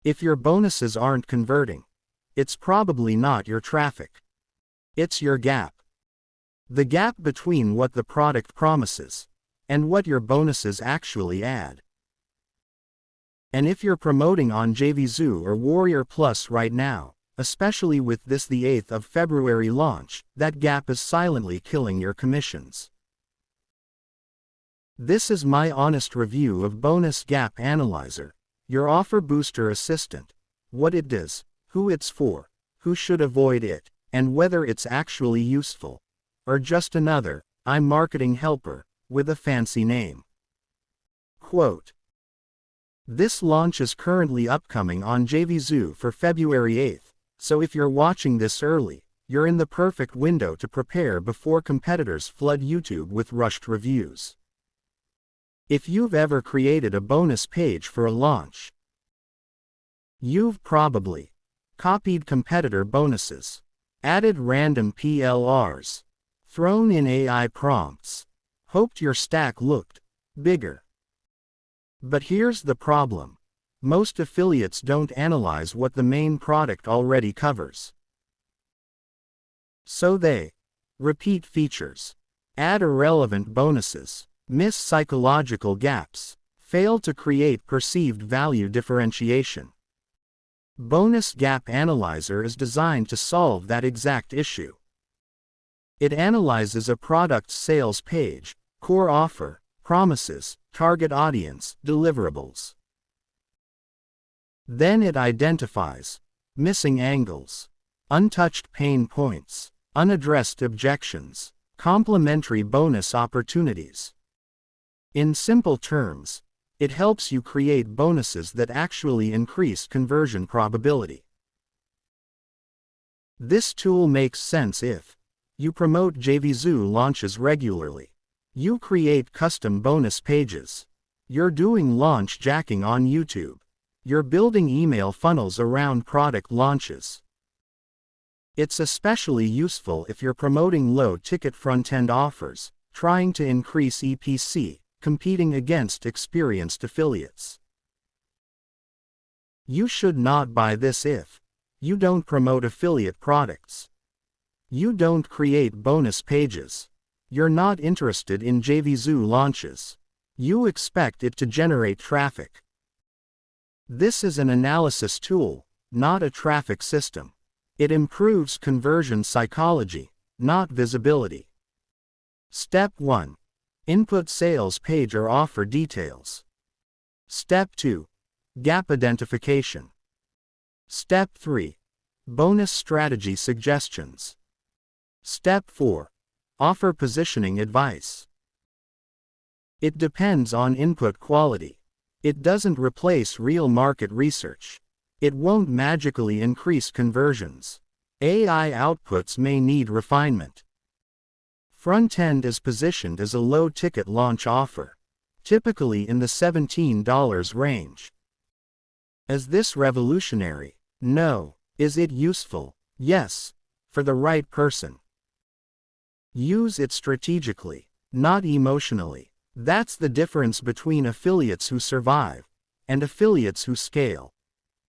If your bonuses aren't converting, it's probably not your traffic. It's your gap. The gap between what the product promises and what your bonuses actually add. And if you're promoting on JVZoo or WarriorPlus right now, especially with this the 8th of February launch, that gap is silently killing your commissions. This is my honest review of Bonus Gap Analyzer, your offer booster assistant, what it does, who it's for, who should avoid it, and whether it's actually useful, or just another marketing helper with a fancy name. Quote. This launch is currently upcoming on JVZoo for February 8th, so if you're watching this early, you're in the perfect window to prepare before competitors flood YouTube with rushed reviews. If you've ever created a bonus page for a launch, you've probably copied competitor bonuses, added random PLRs, thrown in AI prompts, hoped your stack looked bigger. But here's the problem. Most affiliates don't analyze what the main product already covers. So they repeat features, add irrelevant bonuses, miss psychological gaps, fail to create perceived value differentiation. Bonus Gap Analyzer is designed to solve that exact issue. It analyzes a product's sales page, core offer, promises, target audience, deliverables. Then it identifies missing angles, untouched pain points, unaddressed objections, complementary bonus opportunities. In simple terms, it helps you create bonuses that actually increase conversion probability. This tool makes sense if you promote JVZoo launches regularly. You create custom bonus pages. You're doing launch jacking on YouTube. You're building email funnels around product launches. It's especially useful if you're promoting low-ticket front-end offers, trying to increase EPC, competing against experienced affiliates. You should not buy this if you don't promote affiliate products. You don't create bonus pages. You're not interested in JVZoo launches. You expect it to generate traffic. This is an analysis tool, not a traffic system. It improves conversion psychology, not visibility. Step 1. Input sales page or offer details. Step 2. Gap identification. Step 3. Bonus strategy suggestions. Step 4. Offer positioning advice. It depends on input quality. It doesn't replace real market research. It won't magically increase conversions. AI outputs may need refinement. Front-end is positioned as a low-ticket launch offer, typically in the $17 range. Is this revolutionary? No. Is it useful? Yes, for the right person. Use it strategically, not emotionally. That's the difference between affiliates who survive and affiliates who scale.